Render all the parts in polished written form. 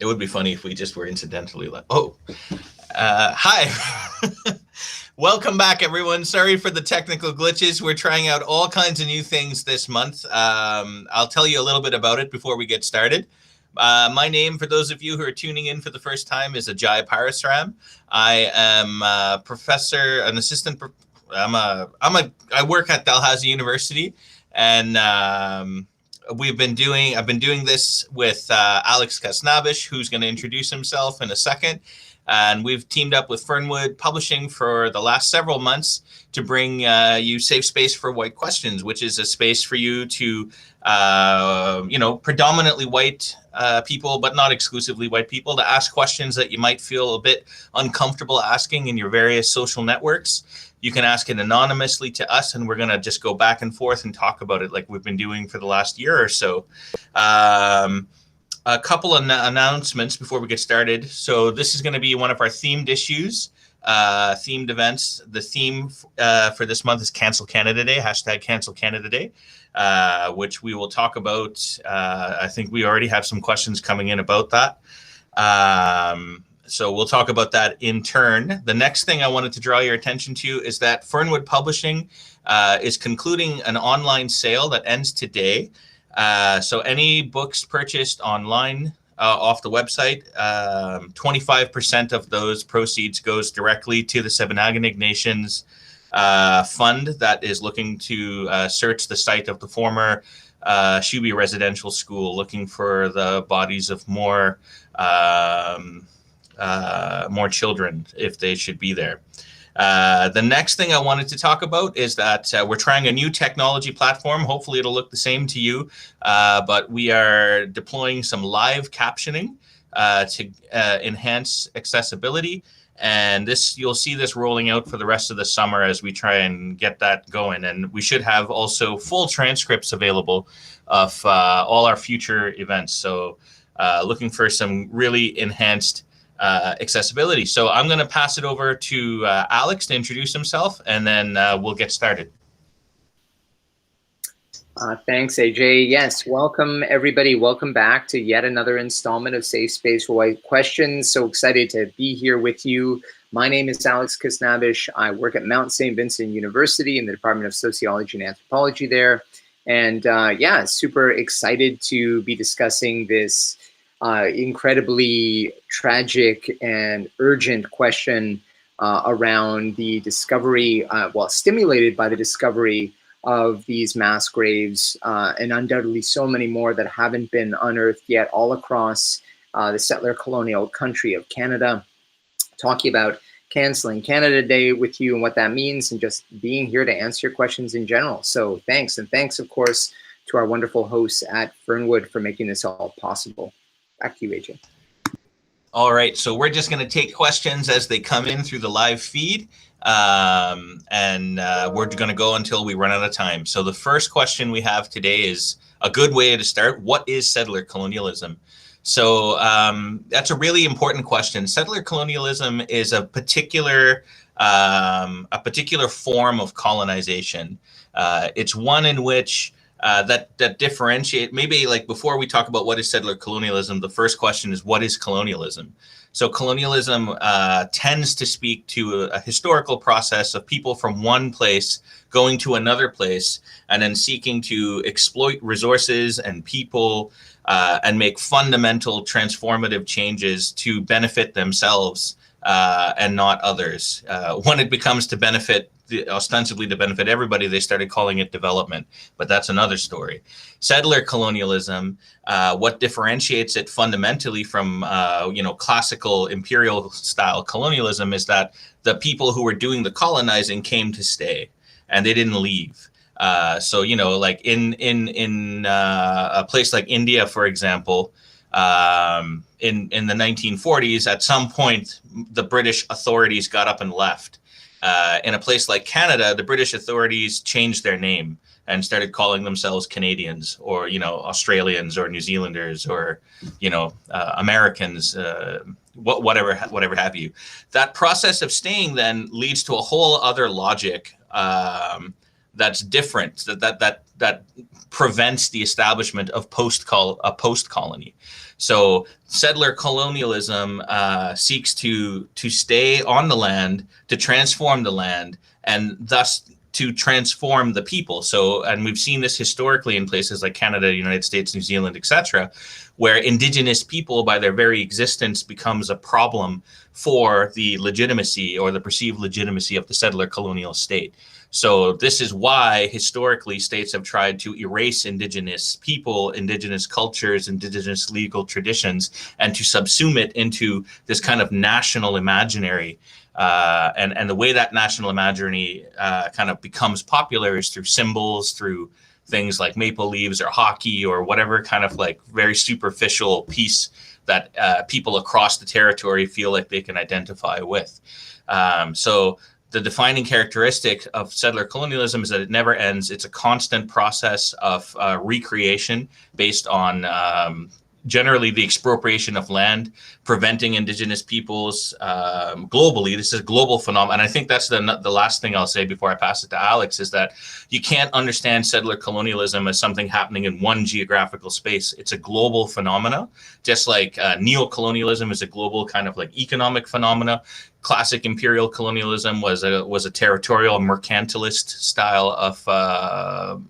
It would be funny if we just were incidentally like, oh, hi. Welcome back, everyone. Sorry for the technical glitches. We're trying out all kinds of new things this month. I'll tell you a little bit about it before we get started. My name, for those of you who are tuning in for the first time, is Ajay Parasram. I am a professor, an assistant. I work at Dalhousie University, and I've been doing this with Alex Kasnabish, who's going to introduce himself in a second. And we've teamed up with Fernwood Publishing for the last several months to bring you Safe Space for White Questions, which is a space for you to, predominantly white people, but not exclusively white people, to ask questions that you might feel a bit uncomfortable asking in your various social networks. You can ask it anonymously to us, and we're going to just go back and forth and talk about it like we've been doing for the last year or so. A couple of announcements before we get started. So this is going to be one of our themed issues, themed events. The theme for this month is CancelCanadaDay, hashtag CancelCanadaDay, which we will talk about. I think we already have some questions coming in about that. So we'll talk about that in turn. The next thing I wanted to draw your attention to is that Fernwood Publishing is concluding an online sale that ends today. So any books purchased online off the website, 25% of those proceeds goes directly to the Sebenaginic Nations fund that is looking to search the site of the former Shuby Residential School, looking for the bodies of more children if they should be there. The next thing I wanted to talk about is that we're trying a new technology platform. Hopefully it'll look the same to you, but we are deploying some live captioning to enhance accessibility. And you'll see this rolling out for the rest of the summer as we try and get that going. And we should have also full transcripts available of all our future events. So looking for some really enhanced accessibility. So I'm going to pass it over to Alex to introduce himself, and then we'll get started. Thanks, AJ. Yes, welcome everybody. Welcome back to yet another installment of Safe Space for White Questions. So excited to be here with you. My name is Alex Kasnabish. I work at Mount St. Vincent University in the Department of Sociology and Anthropology there. And yeah, super excited to be discussing this incredibly tragic and urgent question around the discovery, stimulated by the discovery of these mass graves, and undoubtedly so many more that haven't been unearthed yet all across the settler colonial country of Canada. Talking about canceling Canada Day with you and what that means, and just being here to answer your questions in general. So thanks, and thanks of course to our wonderful hosts at Fernwood for making this all possible. Back to you, AJ. All right, so we're just going to take questions as they come in through the live feed, and we're going to go until we run out of time. So the first question we have today is a good way to start. What is settler colonialism? So that's a really important question. Settler colonialism is a particular form of colonization. It's one in which that differentiate, maybe like before we talk about what is settler colonialism, the first question is, what is colonialism? So colonialism tends to speak to a historical process of people from one place going to another place and then seeking to exploit resources and people and make fundamental transformative changes to benefit themselves and not others. When it becomes to benefit, ostensibly to benefit everybody, they started calling it development, but that's another story. Settler colonialism, what differentiates it fundamentally from classical imperial style colonialism is that the people who were doing the colonizing came to stay and they didn't leave. So like in a place like India, for example, in the 1940s, at some point the British authorities got up and left. In a place like Canada, the British authorities changed their name and started calling themselves Canadians, or Australians, or New Zealanders, or Americans, whatever have you. That process of staying then leads to a whole other logic that's different, that prevents the establishment of a post-colony. So settler colonialism seeks to stay on the land, to transform the land, and thus to transform the people. So, and we've seen this historically in places like Canada, United States, New Zealand, etc., where Indigenous people, by their very existence, becomes a problem for the legitimacy or the perceived legitimacy of the settler colonial state. So this is why historically states have tried to erase Indigenous people, Indigenous cultures, Indigenous legal traditions, and to subsume it into this kind of national imaginary. And the way that national imaginary kind of becomes popular is through symbols, through things like maple leaves or hockey or whatever kind of like very superficial piece that people across the territory feel like they can identify with. So the defining characteristic of settler colonialism is that it never ends. It's a constant process of recreation based on generally the expropriation of land, preventing Indigenous peoples globally. This is a global phenomenon. And I think that's the last thing I'll say before I pass it to Alex, is that you can't understand settler colonialism as something happening in one geographical space. It's a global phenomena, just like neo-colonialism is a global kind of like economic phenomena. Classic imperial colonialism was a territorial mercantilist style of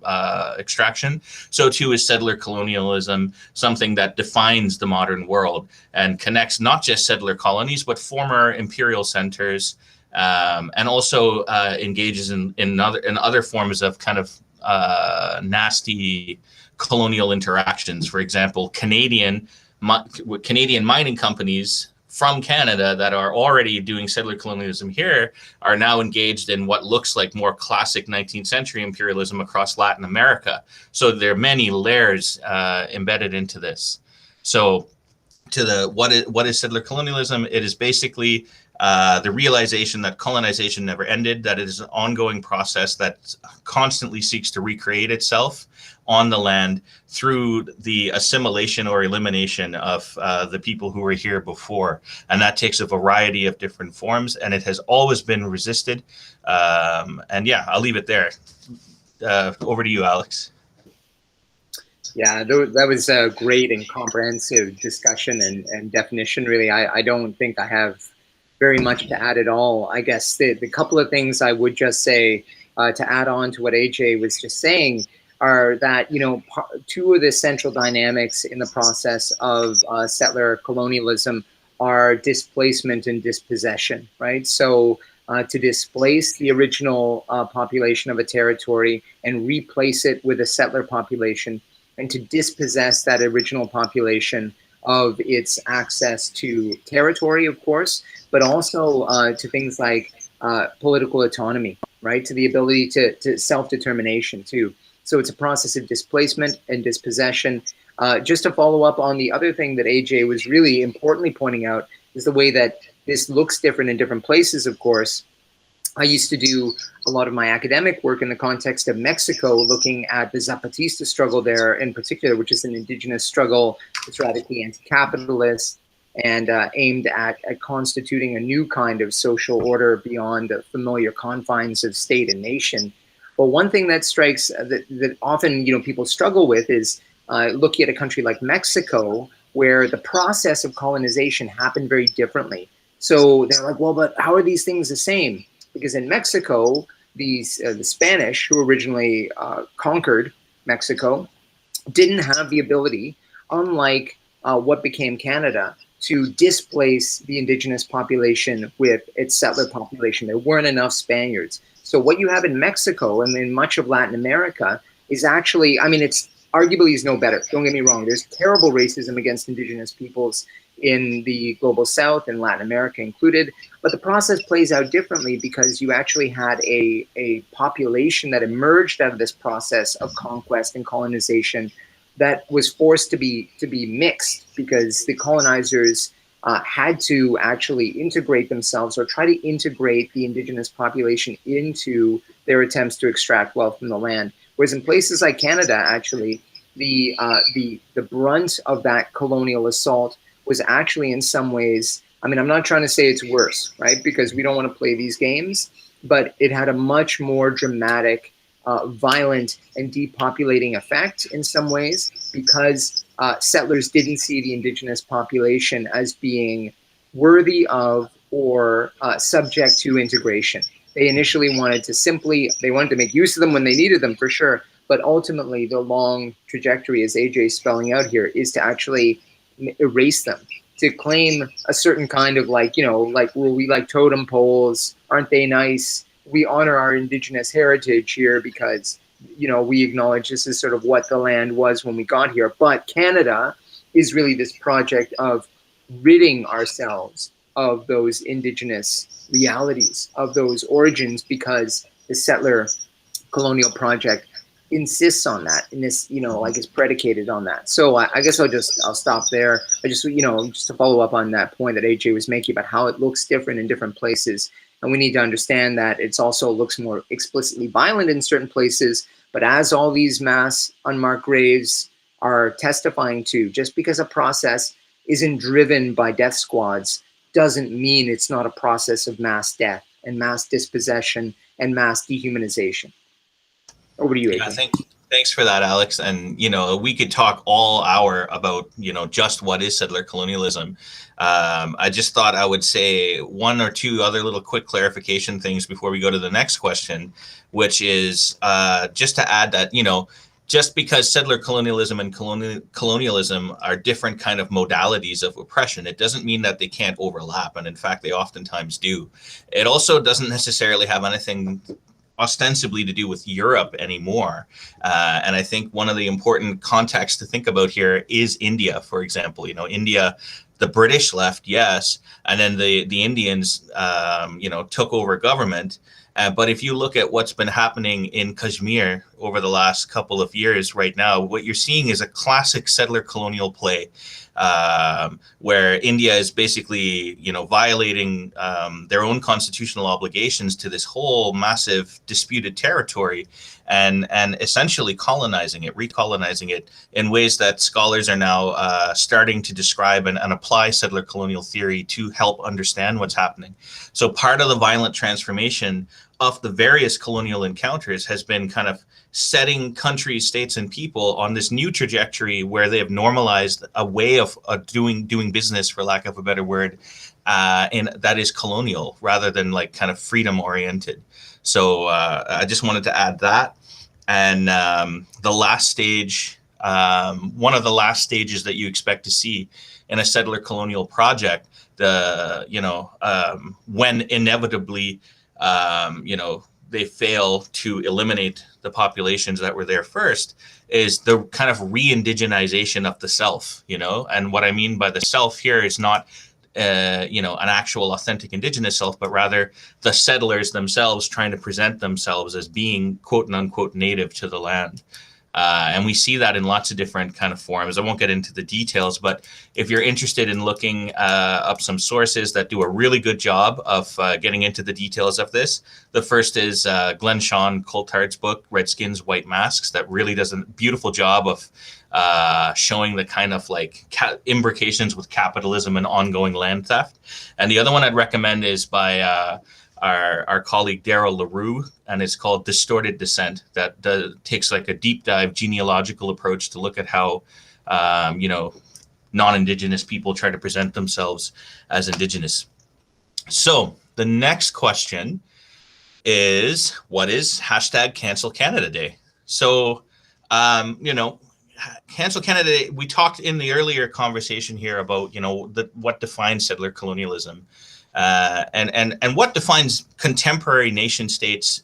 extraction. So too is settler colonialism, something that defines the modern world and connects not just settler colonies, but former imperial centers, and also engages in other forms of kind of nasty colonial interactions. For example, Canadian mining companies from Canada that are already doing settler colonialism here are now engaged in what looks like more classic 19th century imperialism across Latin America. So there are many layers embedded into this. So to the what is settler colonialism? It is basically the realization that colonization never ended, that it is an ongoing process that constantly seeks to recreate itself on the land through the assimilation or elimination of the people who were here before. And that takes a variety of different forms, and it has always been resisted. And yeah, I'll leave it there. Over to you, Alex. Yeah, that was a great and comprehensive discussion and definition. Really, I don't think I have very much to add at all. I guess the couple of things I would just say to add on to what AJ was just saying are that, you know, two of the central dynamics in the process of settler colonialism are displacement and dispossession, right? So to displace the original population of a territory and replace it with a settler population, and to dispossess that original population of its access to territory, of course, but also to things like political autonomy, right? To the ability to self-determination too. So it's a process of displacement and dispossession. Just to follow up on the other thing that AJ was really importantly pointing out is the way that this looks different in different places, of course. I used to do a lot of my academic work in the context of Mexico, looking at the Zapatista struggle there in particular, which is an indigenous struggle. It's radically anti-capitalist and aimed at constituting a new kind of social order beyond the familiar confines of state and nation. But one thing that strikes that often, you know, people struggle with is looking at a country like Mexico, where the process of colonization happened very differently. So they're like, well, but how are these things the same? Because in Mexico, the Spanish, who originally conquered Mexico, didn't have the ability, unlike what became Canada, to displace the indigenous population with its settler population. There weren't enough Spaniards. So what you have in Mexico and in much of Latin America is actually, I mean, it's arguably is no better. Don't get me wrong. There's terrible racism against indigenous peoples in the global south and Latin America included, but the process plays out differently because you actually had a population that emerged out of this process of conquest and colonization that was forced to be mixed because the colonizers had to actually integrate themselves or try to integrate the indigenous population into their attempts to extract wealth from the land. Whereas in places like Canada, actually, the brunt of that colonial assault was actually in some ways, I mean, I'm not trying to say it's worse, right? Because we don't want to play these games, but it had a much more dramatic violent and depopulating effect in some ways, because settlers didn't see the indigenous population as being worthy of or subject to integration. They initially wanted to make use of them when they needed them, for sure, but ultimately the long trajectory, as AJ is spelling out here, is to actually erase them, to claim a certain kind of like, well, we like totem poles, aren't they nice? We honor our indigenous heritage here because, we acknowledge this is sort of what the land was when we got here. But Canada is really this project of ridding ourselves of those indigenous realities, of those origins, because the settler colonial project insists on that, and this, is predicated on that. So I guess I'll stop there. I just, just to follow up on that point that AJ was making about how it looks different in different places. And we need to understand that it's also looks more explicitly violent in certain places. But as all these mass unmarked graves are testifying to, just because a process isn't driven by death squads doesn't mean it's not a process of mass death and mass dispossession and mass dehumanization. Over to you, Yeah, AJ. thanks for that, Alex. And, we could talk all hour about, just what is settler colonialism. I just thought I would say one or two other little quick clarification things before we go to the next question, which is just to add that, just because settler colonialism and colonialism are different kind of modalities of oppression, it doesn't mean that they can't overlap. And in fact, they oftentimes do. It also doesn't necessarily have anything ostensibly to do with Europe anymore. And I think one of the important contexts to think about here is India, for example. India, the British left, yes, and then the Indians, took over government. But if you look at what's been happening in Kashmir over the last couple of years right now, what you're seeing is a classic settler colonial play, where India is basically, violating their own constitutional obligations to this whole massive disputed territory, and essentially recolonizing it in ways that scholars are now starting to describe and apply settler colonial theory to help understand what's happening. So part of the violent transformation of the various colonial encounters has been kind of setting countries, states, and people on this new trajectory where they have normalized a way of doing business, for lack of a better word, and that is colonial rather than like kind of freedom oriented. So I just wanted to add that. And the last stage, one of the last stages that you expect to see in a settler colonial project, when inevitably they fail to eliminate the populations that were there first, is the kind of re-indigenization of the self, and what I mean by the self here is not, an actual authentic indigenous self, but rather the settlers themselves trying to present themselves as being quote unquote native to the land. And we see that in lots of different kind of forms. I won't get into the details, but if you're interested in looking up some sources that do a really good job of getting into the details of this, the first is Glenn Sean Coulthard's book, Redskins, White Masks, that really does a beautiful job of showing the kind of like imbrications with capitalism and ongoing land theft. And the other one I'd recommend is by our colleague Daryl LaRue, and it's called Distorted Descent, that takes like a deep dive genealogical approach to look at how non-Indigenous people try to present themselves as Indigenous. So the next question is, what is #CancelCanadaDay? So Cancel Canada Day, we talked in the earlier conversation here about what defines settler colonialism. And what defines contemporary nation states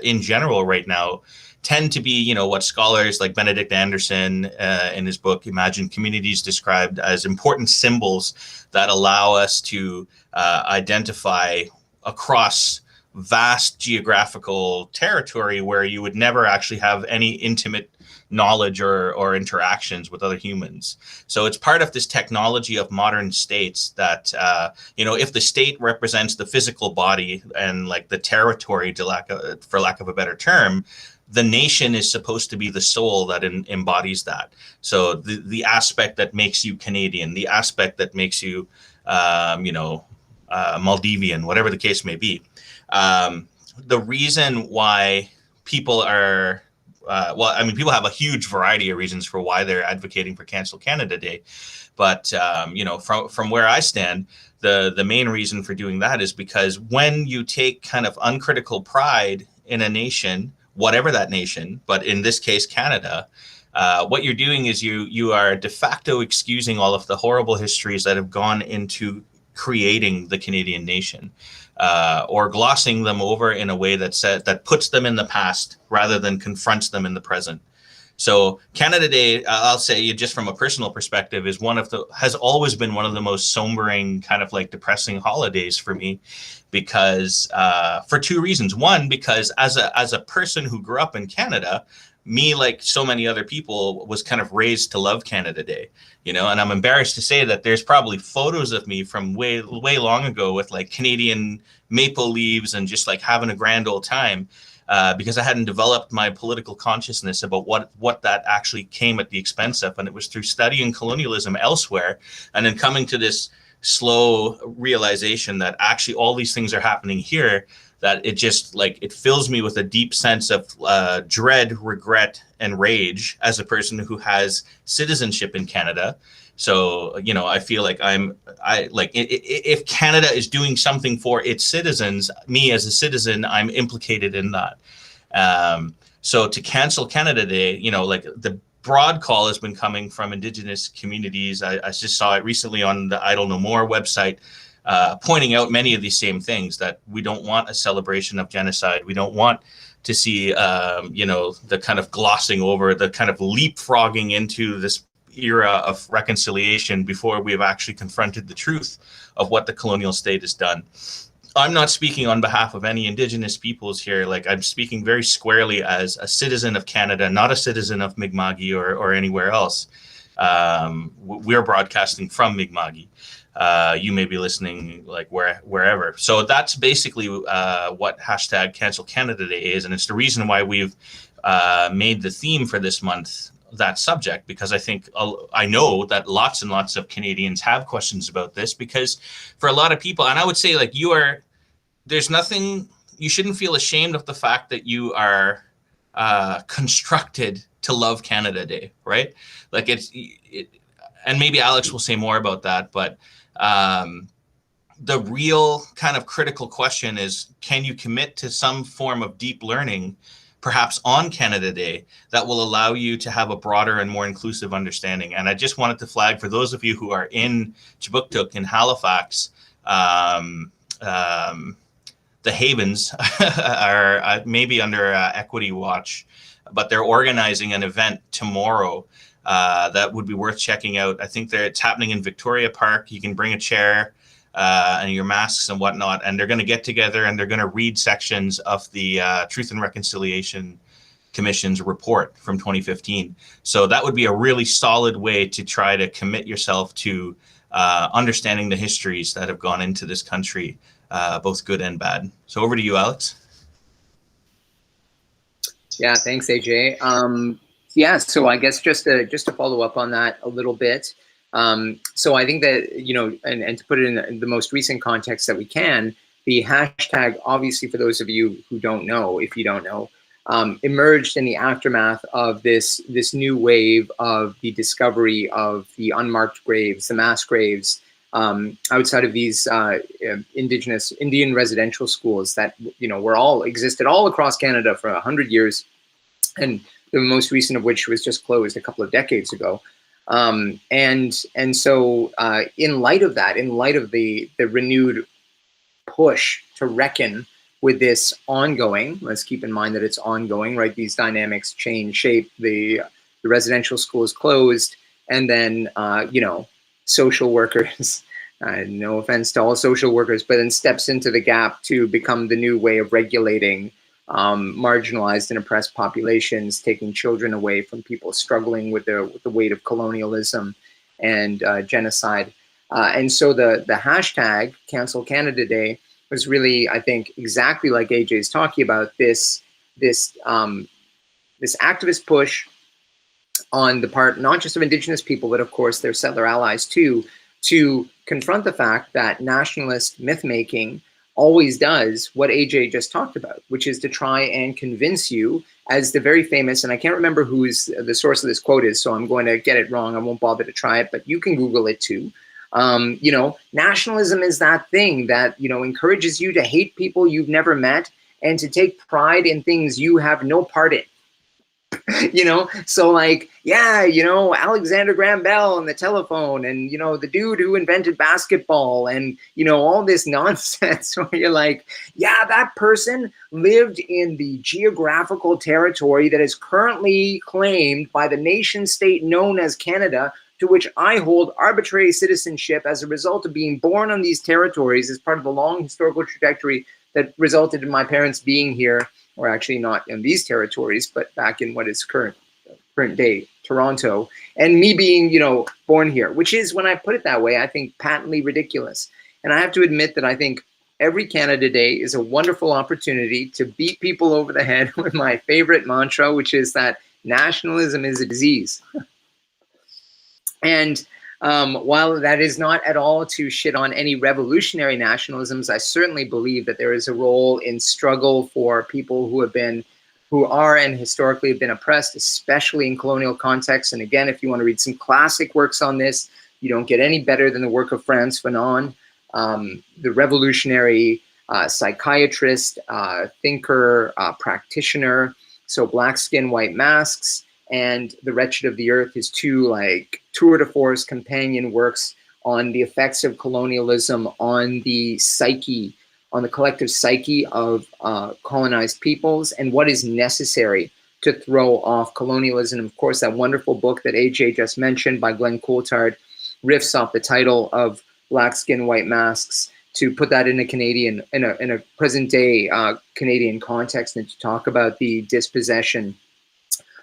in general right now tend to be, what scholars like Benedict Anderson in his book Imagined Communities described as important symbols that allow us to identify across vast geographical territory where you would never actually have any intimate knowledge or interactions with other humans. So it's part of this technology of modern states that, if the state represents the physical body and like the territory, for lack of a better term, the nation is supposed to be the soul that embodies that. So the aspect that makes you Canadian, the aspect that makes you, Maldivian, whatever the case may be. The reason why people are, well, I mean, people have a huge variety of reasons for why they're advocating for Cancel Canada Day. But, you know, from where I stand, the main reason for doing that is because when you take kind of uncritical pride in a nation, whatever that nation, but in this case, Canada, what you're doing is you are de facto excusing all of the horrible histories that have gone into creating the Canadian nation, or glossing them over in a way that puts them in the past rather than confronts them in the present. So Canada Day, I'll say, just from a personal perspective, has always been one of the most sombering, kind of like depressing holidays for me, because for two reasons. One, because as a person who grew up in Canada, me, like so many other people, was kind of raised to love Canada Day, you know, and I'm embarrassed to say that there's probably photos of me from way long ago with like Canadian maple leaves and just like having a grand old time, because I hadn't developed my political consciousness about what that actually came at the expense of. And it was through studying colonialism elsewhere and then coming to this slow realization that actually all these things are happening here, that it just like, it fills me with a deep sense of dread, regret, and rage as a person who has citizenship in Canada. So, you know, I feel like if Canada is doing something for its citizens, me as a citizen, I'm implicated in that. So to Cancel Canada Day, you know, like the broad call has been coming from Indigenous communities. I just saw it recently on the Idle No More website, pointing out many of these same things, that we don't want a celebration of genocide. We don't want to see, you know, the kind of glossing over, the kind of leapfrogging into this era of reconciliation before we have actually confronted the truth of what the colonial state has done. I'm not speaking on behalf of any Indigenous peoples here. Like, I'm speaking very squarely as a citizen of Canada, not a citizen of Mi'kma'ki or anywhere else. We're broadcasting from Mi'kma'ki. You may be listening like wherever. So that's basically what hashtag Cancel Canada Day is. And it's the reason why we've made the theme for this month that subject, because I know that lots and lots of Canadians have questions about this, because for a lot of people, and I would say like there's nothing, you shouldn't feel ashamed of the fact that you are constructed to love Canada Day, right? Like and maybe Alex will say more about that, but the real kind of critical question is, can you commit to some form of deep learning, perhaps on Canada Day, that will allow you to have a broader and more inclusive understanding? And I just wanted to flag for those of you who are in Chibuktuk in Halifax, the Havens are maybe under Equity Watch, but they're organizing an event tomorrow that would be worth checking out. I think it's happening in Victoria Park. You can bring a chair and your masks and whatnot, and they're going to get together and they're going to read sections of the Truth and Reconciliation Commission's report from 2015. So that would be a really solid way to try to commit yourself to understanding the histories that have gone into this country, both good and bad. So over to you, Alex. Yeah, thanks, AJ. Yeah, so I guess just to follow up on that a little bit. So I think that, you know, and to put it in the most recent context that we can, the hashtag, obviously, for those of you who don't know, if you don't know, emerged in the aftermath of this new wave of the discovery of the unmarked graves, the mass graves, outside of these Indian residential schools that, you know, existed all across Canada for 100 years, and the most recent of which was just closed a couple of decades ago. And so in light of that, in light of the renewed push to reckon with this ongoing, let's keep in mind that it's ongoing, right? These dynamics change shape. The residential school is closed, and then, you know, social workers, no offense to all social workers, but then steps into the gap to become the new way of regulating marginalized and oppressed populations, taking children away from people struggling with the weight of colonialism and genocide. And so the hashtag Cancel Canada Day was really, I think, exactly like AJ is talking about, this activist push on the part not just of Indigenous people, but of course their settler allies too, to confront the fact that nationalist myth-making always does what AJ just talked about, which is to try and convince you, as the very famous, and I can't remember who's the source of this quote is, so I'm going to get it wrong. I won't bother to try it, but you can Google it too. You know, nationalism is that thing that, you know, encourages you to hate people you've never met and to take pride in things you have no part in. You know, so like, yeah, you know, Alexander Graham Bell and the telephone, and, you know, the dude who invented basketball, and, you know, all this nonsense where you're like, yeah, that person lived in the geographical territory that is currently claimed by the nation state known as Canada, to which I hold arbitrary citizenship as a result of being born on these territories as part of the long historical trajectory that resulted in my parents being here, or actually not in these territories, but back in what is current day Toronto, and me being, you know, born here, which is, when I put it that way, I think patently ridiculous. And I have to admit that I think every Canada Day is a wonderful opportunity to beat people over the head with my favorite mantra, which is that nationalism is a disease. And while that is not at all to shit on any revolutionary nationalisms, I certainly believe that there is a role in struggle for people who are and historically have been oppressed, especially in colonial contexts. And again, if you want to read some classic works on this, you don't get any better than the work of Frantz Fanon, the revolutionary psychiatrist, thinker, practitioner. So Black Skin, White Masks, and The Wretched of the Earth, his two like tour de force companion works on the effects of colonialism on the psyche, on the collective psyche of colonized peoples, and what is necessary to throw off colonialism. And of course, that wonderful book that AJ just mentioned by Glenn Coulthard riffs off the title of Black Skin, White Masks to put that in a present day Canadian context, and to talk about the dispossession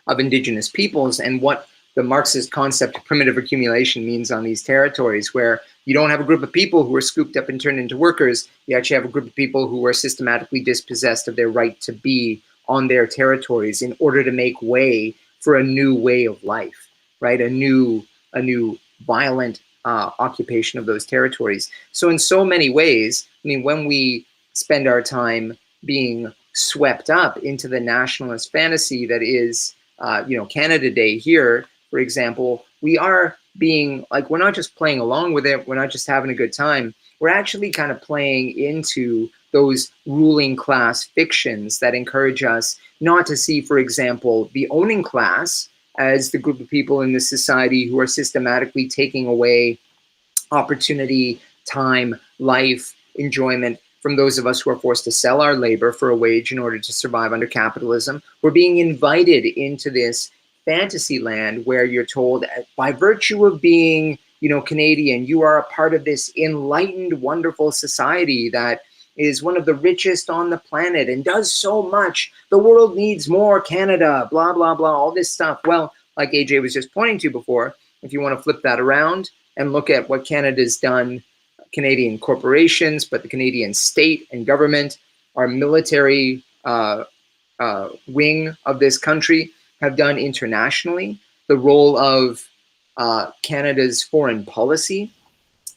of Indigenous peoples and what the Marxist concept of primitive accumulation means on these territories, where you don't have a group of people who are scooped up and turned into workers. You actually have a group of people who are systematically dispossessed of their right to be on their territories in order to make way for a new way of life, right? A new violent occupation of those territories. So in so many ways, I mean, when we spend our time being swept up into the nationalist fantasy that is, you know, Canada Day here, for example, we are being like, we're not just playing along with it. We're not just having a good time. We're actually kind of playing into those ruling class fictions that encourage us not to see, for example, the owning class as the group of people in this society who are systematically taking away opportunity, time, life, enjoyment from those of us who are forced to sell our labor for a wage in order to survive under capitalism. We're being invited into this fantasy land where you're told, by virtue of being, you know, Canadian, you are a part of this enlightened, wonderful society that is one of the richest on the planet and does so much. The world needs more Canada, blah, blah, blah, all this stuff. Well, like AJ was just pointing to before, if you want to flip that around and look at what Canada's done, Canadian corporations, but the Canadian state and government, our military wing of this country have done internationally, the role of Canada's foreign policy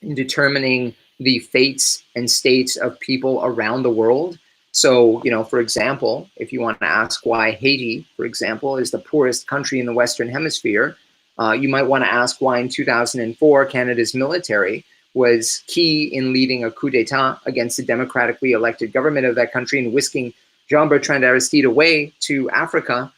in determining the fates and states of people around the world. So, you know, for example, if you want to ask why Haiti, for example, is the poorest country in the Western Hemisphere, you might want to ask why in 2004, Canada's military was key in leading a coup d'etat against the democratically elected government of that country and whisking Jean-Bertrand Aristide away to Africa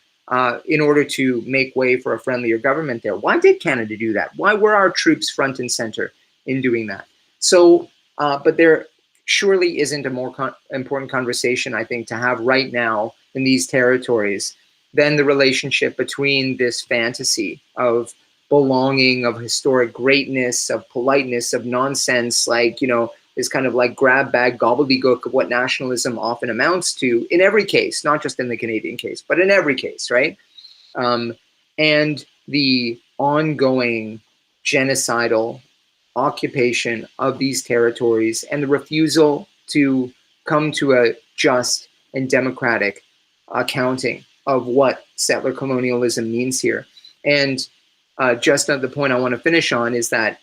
in order to make way for a friendlier government there. Why did Canada do that? Why were our troops front and center in doing that? So, but there surely isn't a more important conversation, I think, to have right now in these territories than the relationship between this fantasy of belonging, of historic greatness, of politeness, of nonsense, like, you know, is kind of like grab bag gobbledygook of what nationalism often amounts to in every case, not just in the Canadian case, but in every case, right? And the ongoing genocidal occupation of these territories and the refusal to come to a just and democratic accounting of what settler colonialism means here. And just the point I want to finish on is that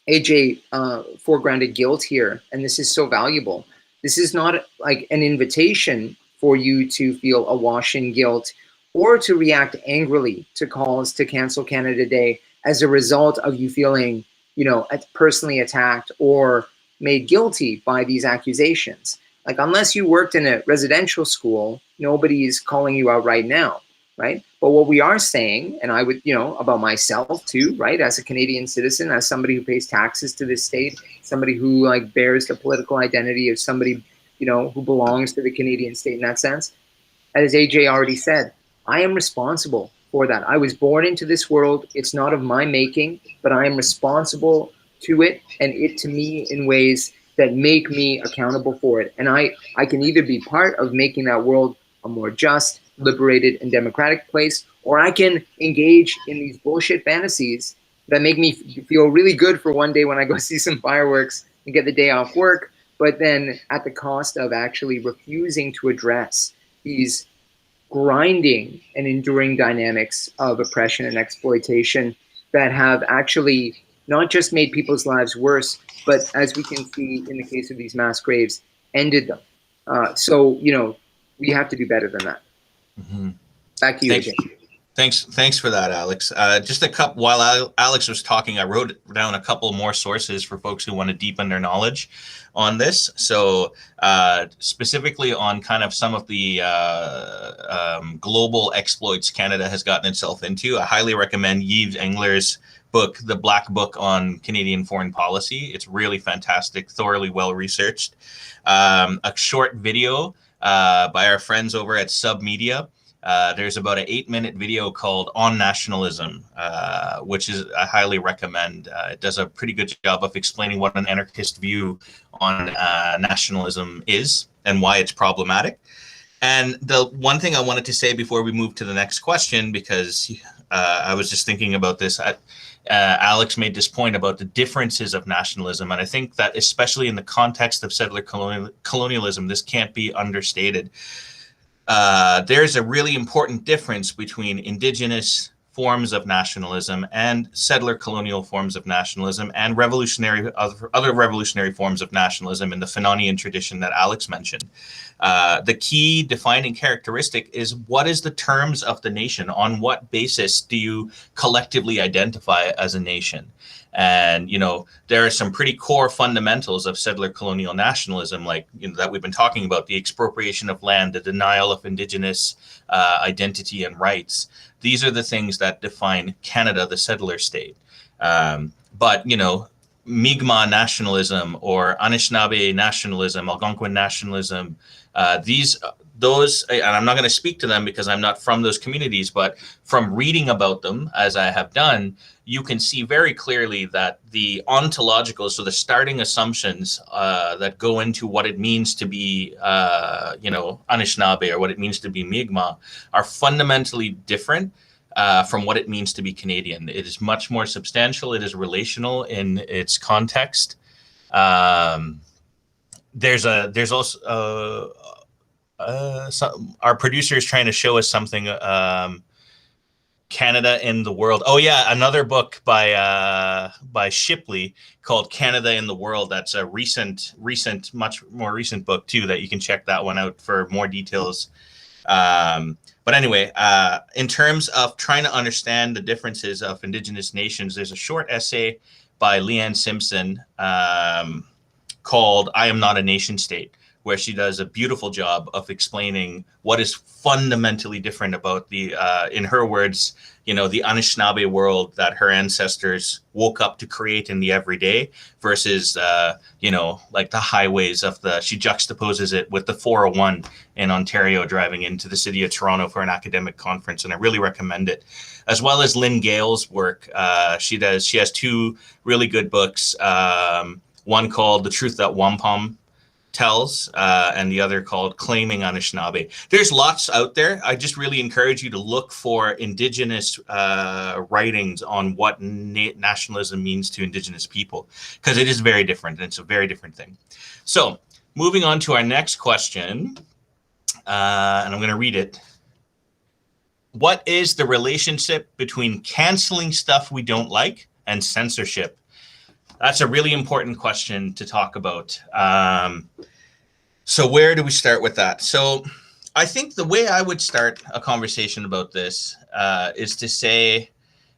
AJ foregrounded guilt here, and this is so valuable. This is not like an invitation for you to feel awash in guilt or to react angrily to calls to cancel Canada Day as a result of you feeling, personally attacked or made guilty by these accusations. Like, unless you worked in a residential school, nobody's calling you out right now, right? But what we are saying, and I would, about myself too, right, as a Canadian citizen, as somebody who pays taxes to this state, somebody who like bears the political identity of somebody, who belongs to the Canadian state in that sense, as AJ already said, I am responsible for that. I was born into this world. It's not of my making, but I am responsible to it and it to me in ways that make me accountable for it. And I can either be part of making that world a more just, liberated, and democratic place, or I can engage in these bullshit fantasies that make me feel really good for one day when I go see some fireworks and get the day off work, but then at the cost of actually refusing to address these grinding and enduring dynamics of oppression and exploitation that have actually not just made people's lives worse, but as we can see in the case of these mass graves, ended them. So, we have to do better than that. Mm-hmm. Back to you, AJ. Thanks for that, Alex. Just a couple, while Alex was talking, I wrote down a couple more sources for folks who want to deepen their knowledge on this. So specifically on kind of some of the global exploits Canada has gotten itself into, I highly recommend Yves Engler's book, The Black Book on Canadian Foreign Policy. It's really fantastic, thoroughly well-researched. A short video by our friends over at Submedia. There's about an 8-minute video called On Nationalism, which is I highly recommend. It does a pretty good job of explaining what an anarchist view on nationalism is and why it's problematic. And the one thing I wanted to say before we move to the next question, because I was just thinking about this, Alex made this point about the differences of nationalism. And I think that especially in the context of settler colonialism, this can't be understated. There's a really important difference between Indigenous forms of nationalism and settler colonial forms of nationalism and other revolutionary forms of nationalism in the Fanonian tradition that Alex mentioned. The key defining characteristic is, what is the terms of the nation? On what basis do you collectively identify as a nation? And, there are some pretty core fundamentals of settler colonial nationalism, like, that we've been talking about: the expropriation of land, the denial of Indigenous identity and rights. These are the things that define Canada, the settler state. But, Mi'kmaq nationalism or Anishinaabe nationalism, Algonquin nationalism, those, and I'm not going to speak to them because I'm not from those communities, but from reading about them, as I have done, you can see very clearly that the ontological, so the starting assumptions that go into what it means to be, Anishinaabe or what it means to be Mi'kmaq are fundamentally different from what it means to be Canadian. It is much more substantial. It is relational in its context. There's also our producer is trying to show us something. Canada in the World. Oh yeah, another book by Shipley called Canada in the World. That's a much more recent book too, that you can check that one out for more details. But anyway, in terms of trying to understand the differences of Indigenous nations, there's a short essay by Leanne Simpson called I Am Not a Nation State, where she does a beautiful job of explaining what is fundamentally different about the, in her words, the Anishinaabe world that her ancestors woke up to create in the everyday versus, like the highways of she juxtaposes it with the 401 in Ontario driving into the city of Toronto for an academic conference. And I really recommend it, as well as Lynn Gale's work. She has two really good books. One called The Truth That Wampum Tells, and the other called Claiming Anishinaabe. There's lots out there. I just really encourage you to look for Indigenous writings on what nationalism means to Indigenous people, because it is very different, and it's a very different thing. So moving on to our next question, and I'm going to read it. What is the relationship between canceling stuff we don't like and censorship? That's a really important question to talk about. So where do we start with that? So I think the way I would start a conversation about this is to say,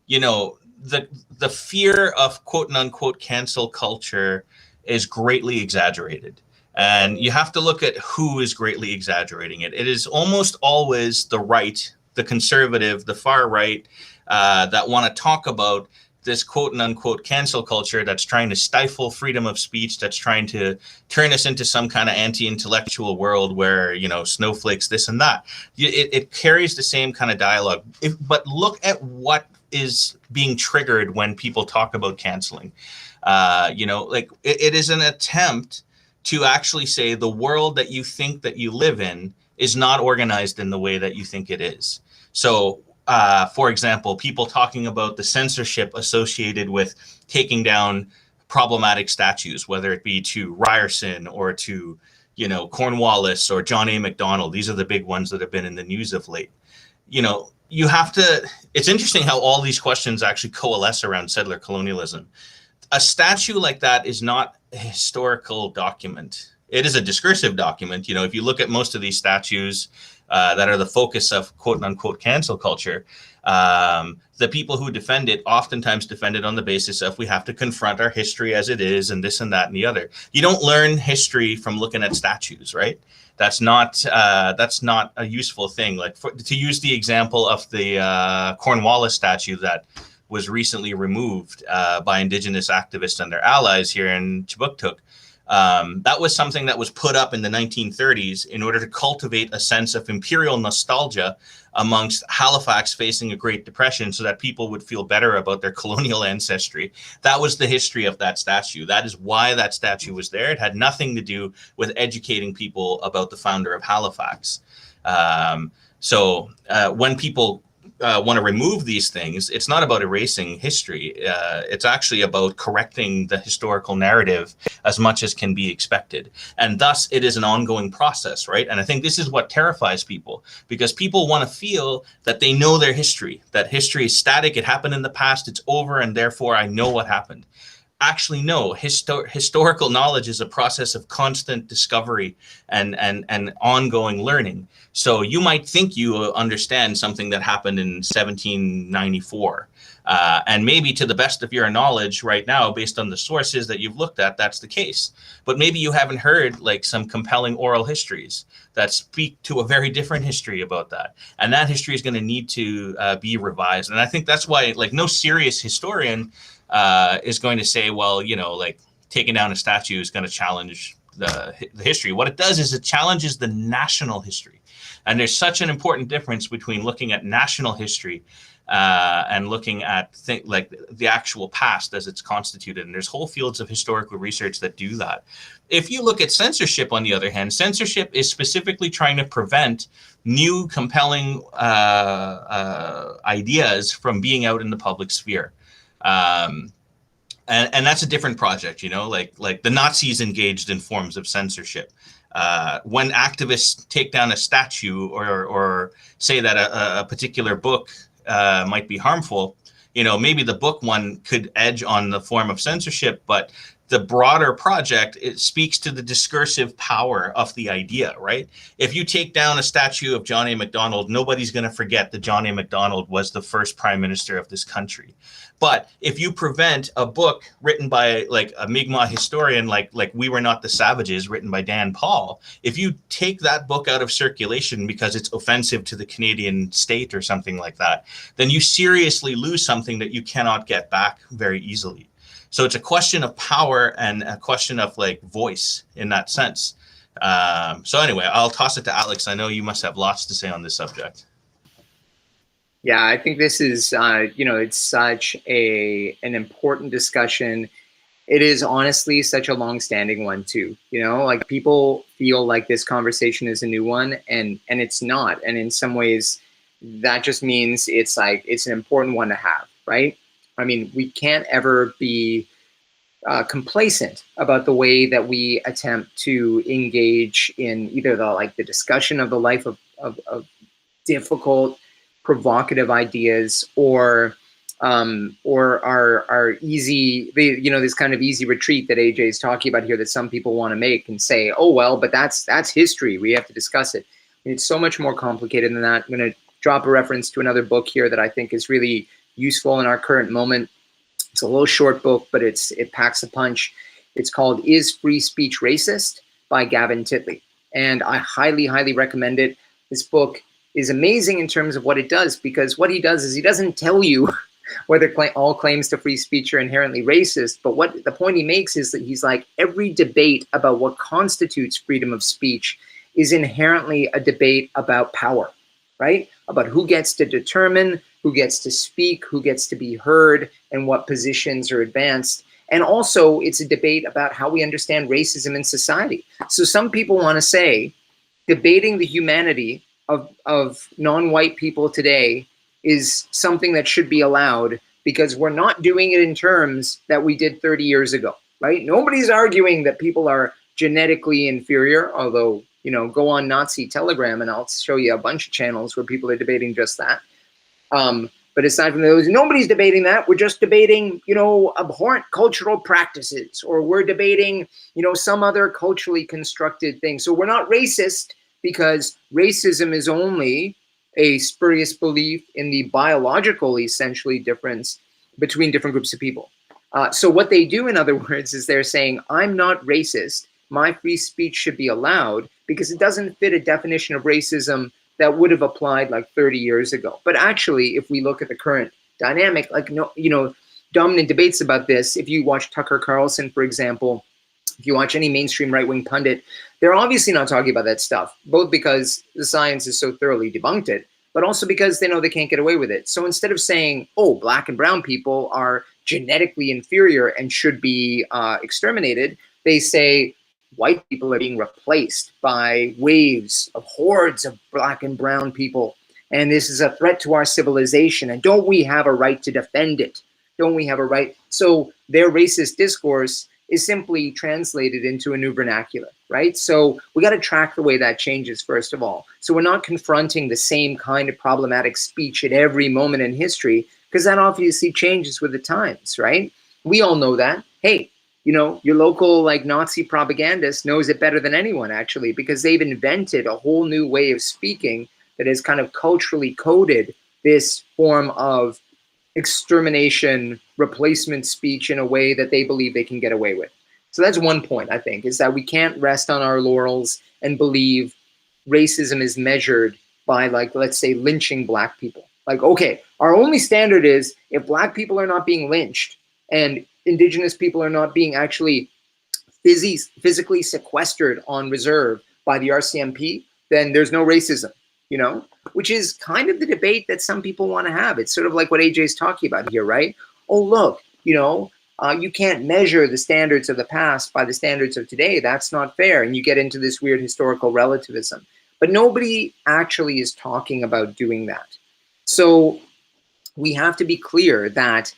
you know, the fear of quote unquote cancel culture is greatly exaggerated. And you have to look at who is greatly exaggerating it. It is almost always the right, the conservative, the far right that want to talk about this quote unquote cancel culture that's trying to stifle freedom of speech, that's trying to turn us into some kind of anti-intellectual world where, you know, snowflakes, this and that. It carries the same kind of dialogue. But look at what is being triggered when people talk about canceling. You know, like it is an attempt to actually say the world that you think that you live in is not organized in the way that you think it is. So for example, people talking about the censorship associated with taking down problematic statues, whether it be to Ryerson or to, you know, Cornwallis or John A. Macdonald. These are the big ones that have been in the news of late. You know, you have to, it's interesting how all these questions actually coalesce around settler colonialism. A statue like that is not a historical document. It is a discursive document. You know, if you look at most of these statues that are the focus of quote unquote cancel culture, the people who defend it oftentimes defend it on the basis of we have to confront our history as it is and this and that and the other. You don't learn history from looking at statues, right? That's not a useful thing. Like to use the example of the Cornwallis statue that was recently removed by Indigenous activists and their allies here in Chibuktuk. That was something that was put up in the 1930s in order to cultivate a sense of imperial nostalgia amongst Halifax facing a Great Depression so that people would feel better about their colonial ancestry. That was the history of that statue. That is why that statue was there. It had nothing to do with educating people about the founder of Halifax. So when people want to remove these things, it's not about erasing history. It's actually about correcting the historical narrative as much as can be expected. And thus, it is an ongoing process, right? And I think this is what terrifies people, because people want to feel that they know their history, that history is static, it happened in the past, it's over, and therefore I know what happened. Actually, no, historical knowledge is a process of constant discovery and ongoing learning. So you might think you understand something that happened in 1794. And maybe to the best of your knowledge right now, based on the sources that you've looked at, that's the case. But maybe you haven't heard like some compelling oral histories that speak to a very different history about that. And that history is going to need to be revised. And I think that's why like no serious historian is going to say, well, you know, like taking down a statue is going to challenge the history. What it does is it challenges the national history. And there's such an important difference between looking at national history and looking at like the actual past as it's constituted. And there's whole fields of historical research that do that. If you look at censorship, on the other hand, censorship is specifically trying to prevent new compelling ideas from being out in the public sphere. And that's a different project, you know, like the Nazis engaged in forms of censorship. When activists take down a statue or say that a particular book might be harmful, you know, maybe the book one could edge on the form of censorship, but the broader project, it speaks to the discursive power of the idea, right? If you take down a statue of John A. Macdonald, nobody's going to forget that John A. Macdonald was the first prime minister of this country. But if you prevent a book written by like a Mi'kmaq historian, like We Were Not the Savages, written by Dan Paul, if you take that book out of circulation because it's offensive to the Canadian state or something like that, then you seriously lose something that you cannot get back very easily. So it's a question of power and a question of like voice in that sense. So anyway, I'll toss it to Alex. I know you must have lots to say on this subject. Yeah, I think this is, you know, it's such an important discussion. It is honestly such a long-standing one too. You know, like people feel like this conversation is a new one, and it's not. And in some ways, that just means it's like it's an important one to have, right? I mean, we can't ever be complacent about the way that we attempt to engage in either the discussion of the life of difficult, provocative ideas, or or are easy, this kind of easy retreat that AJ is talking about here that some people want to make and say, oh, well, but that's history. We have to discuss it. It's so much more complicated than that. I'm going to drop a reference to another book here that I think is really useful in our current moment. It's a little short book, but it packs a punch. It's called Is Free Speech Racist? By Gavin Titley. And I highly, highly recommend it. This book is amazing in terms of what it does, because what he does is he doesn't tell you whether all claims to free speech are inherently racist, but what the point he makes is that he's like, every debate about what constitutes freedom of speech is inherently a debate about power, right? About who gets to determine, who gets to speak, who gets to be heard, and what positions are advanced. And also, it's a debate about how we understand racism in society. So some people want to say, debating the humanity of non-white people today is something that should be allowed because we're not doing it in terms that we did 30 years ago, right? Nobody's arguing that people are genetically inferior, although, go on Nazi Telegram and I'll show you a bunch of channels where people are debating just that. But aside from those, nobody's debating that. We're just debating, abhorrent cultural practices, or we're debating, some other culturally constructed thing. So we're not racist because racism is only a spurious belief in the biological, essentially, difference between different groups of people. So what they do, in other words, is they're saying, I'm not racist. My free speech should be allowed because it doesn't fit a definition of racism that would have applied like 30 years ago. But actually, if we look at the current dynamic, dominant debates about this, if you watch Tucker Carlson, for example, if you watch any mainstream right-wing pundit, they're obviously not talking about that stuff, both because the science has so thoroughly debunked it, but also because they know they can't get away with it. So instead of saying, oh, black and brown people are genetically inferior and should be exterminated, they say, white people are being replaced by waves of hordes of black and brown people. And this is a threat to our civilization. And don't we have a right to defend it? Don't we have a right? So their racist discourse is simply translated into a new vernacular, right? So we got to track the way that changes, first of all. So we're not confronting the same kind of problematic speech at every moment in history, because that obviously changes with the times, right? We all know that. Hey, your local Nazi propagandist knows it better than anyone, actually, because they've invented a whole new way of speaking that has kind of culturally coded this form of extermination, replacement speech in a way that they believe they can get away with. So that's one point, I think, is that we can't rest on our laurels and believe racism is measured by, let's say, lynching black people. Okay, our only standard is if black people are not being lynched and indigenous people are not being actually physically sequestered on reserve by the RCMP, then there's no racism, which is kind of the debate that some people want to have. It's sort of like what AJ is talking about here, right? Oh, look, you can't measure the standards of the past by the standards of today. That's not fair. And you get into this weird historical relativism. But nobody actually is talking about doing that. So we have to be clear that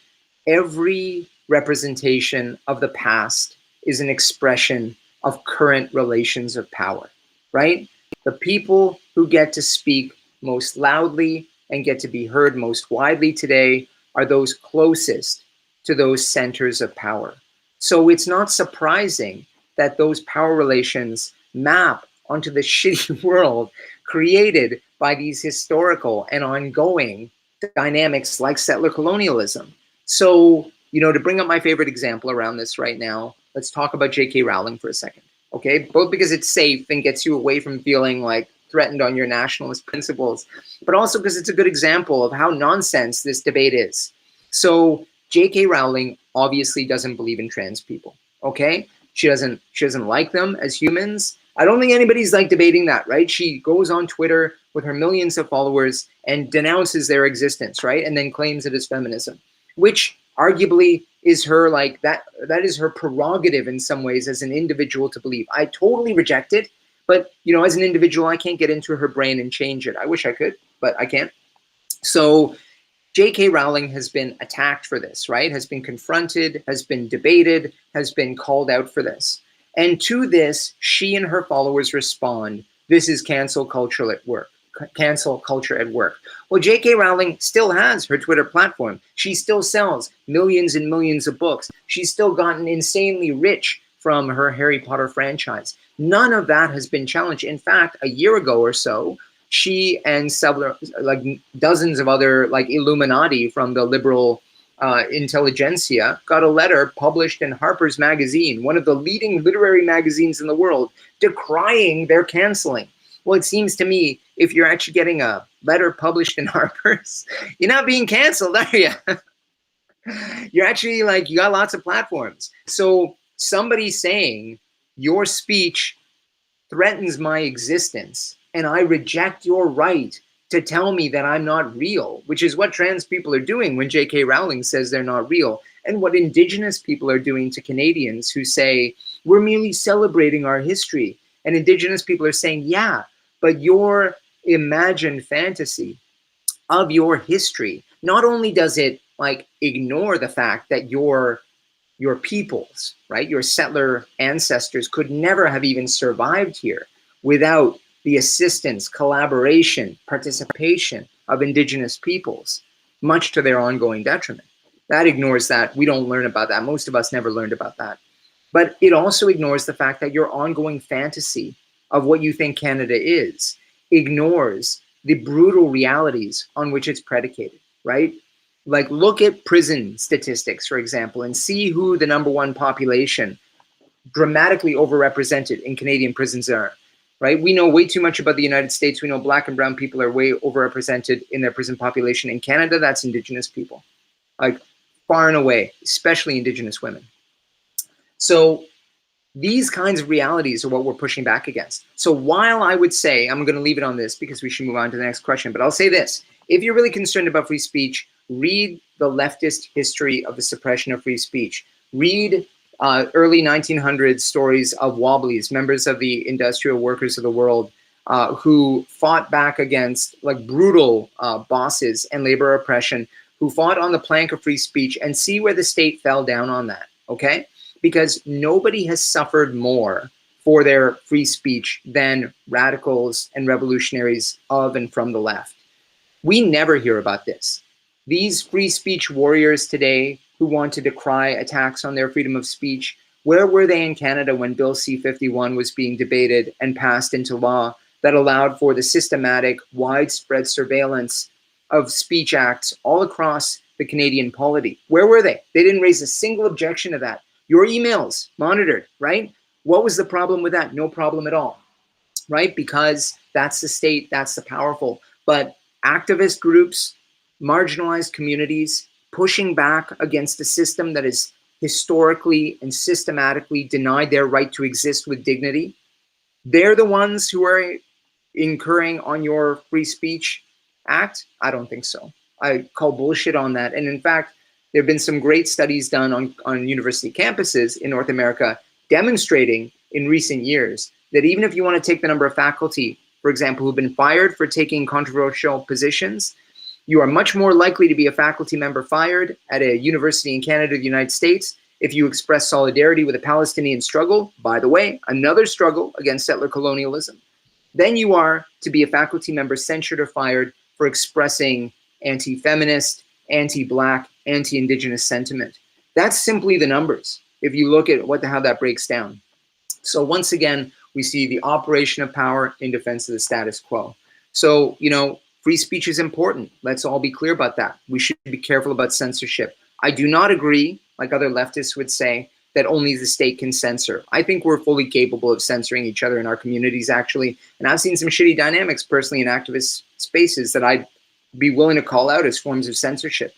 every representation of the past is an expression of current relations of power, right? The people who get to speak most loudly and get to be heard most widely today are those closest to those centers of power. So it's not surprising that those power relations map onto the shitty world created by these historical and ongoing dynamics like settler colonialism. So, to bring up my favorite example around this right now, let's talk about J.K. Rowling for a second, okay? Both because it's safe and gets you away from feeling threatened on your nationalist principles, but also because it's a good example of how nonsense this debate is. So J.K. Rowling obviously doesn't believe in trans people, okay? She doesn't like them as humans. I don't think anybody's debating that, right? She goes on Twitter with her millions of followers and denounces their existence, right? And then claims it is feminism, which arguably is her that is her prerogative in some ways as an individual to believe. I totally reject it, but as an individual, I can't get into her brain and change it. I wish I could, but I can't. So J.K. Rowling has been attacked for this, right? Has been confronted, has been debated, has been called out for this. And to this, she and her followers respond, this is cancel culture at work. cancel culture at work. Well, J.K. Rowling still has her Twitter platform. She still sells millions and millions of books. She's still gotten insanely rich from her Harry Potter franchise. None of that has been challenged. In fact, a year ago or so, she and several, like dozens of other like Illuminati from the liberal intelligentsia got a letter published in Harper's Magazine, one of the leading literary magazines in the world, decrying their canceling. Well, it seems to me, if you're actually getting a letter published in Harper's, you're not being canceled, are you? You're actually like, you got lots of platforms. So somebody saying your speech threatens my existence and I reject your right to tell me that I'm not real, which is what trans people are doing when J.K. Rowling says they're not real, and what Indigenous people are doing to Canadians who say, we're merely celebrating our history. And Indigenous people are saying, yeah, but your imagined fantasy of your history, not only does it like ignore the fact that your peoples, right, your settler ancestors could never have even survived here without the assistance, collaboration, participation of Indigenous peoples, much to their ongoing detriment. That ignores that. We don't learn about that. Most of us never learned about that. But it also ignores the fact that your ongoing fantasy of what you think Canada is ignores the brutal realities on which it's predicated, right? Like look at prison statistics, for example, and see who the #1 population dramatically overrepresented in Canadian prisons are, right? We know way too much about the United States. We know Black and brown people are way overrepresented in their prison population. In Canada, that's Indigenous people, like far and away, especially Indigenous women. So these kinds of realities are what we're pushing back against. So while I would say, I'm going to leave it on this because we should move on to the next question, but I'll say this. If you're really concerned about free speech, read the leftist history of the suppression of free speech. Read early 1900s stories of Wobblies, members of the industrial workers of the world, who fought back against like brutal bosses and labor oppression, who fought on the plank of free speech, and see where the state fell down on that, okay? Because nobody has suffered more for their free speech than radicals and revolutionaries of and from the left. We never hear about this. These free speech warriors today who want to decry attacks on their freedom of speech, where were they in Canada when Bill C-51 was being debated and passed into law that allowed for the systematic, widespread surveillance of speech acts all across the Canadian polity? Where were they? They didn't raise a single objection to that. Your emails monitored, right? What was the problem with that? No problem at all, right? Because that's the state, that's the powerful. But activist groups, marginalized communities, pushing back against a system that has historically and systematically denied their right to exist with dignity, they're the ones who are incurring on your free speech act? I don't think so. I call bullshit on that. And in fact, there have been some great studies done on university campuses in North America demonstrating in recent years that even if you want to take the number of faculty, for example, who've been fired for taking controversial positions, you are much more likely to be a faculty member fired at a university in Canada, the United States, if you express solidarity with the Palestinian struggle, by the way, another struggle against settler colonialism, than you are to be a faculty member censured or fired for expressing anti-feminist, anti-Black, anti-Indigenous sentiment. That's simply the numbers, if you look at how that breaks down. So once again, we see the operation of power in defense of the status quo. So, you know, free speech is important. Let's all be clear about that. We should be careful about censorship. I do not agree, like other leftists would say, that only the state can censor. I think we're fully capable of censoring each other in our communities, actually. And I've seen some shitty dynamics personally in activist spaces that I'd be willing to call out as forms of censorship.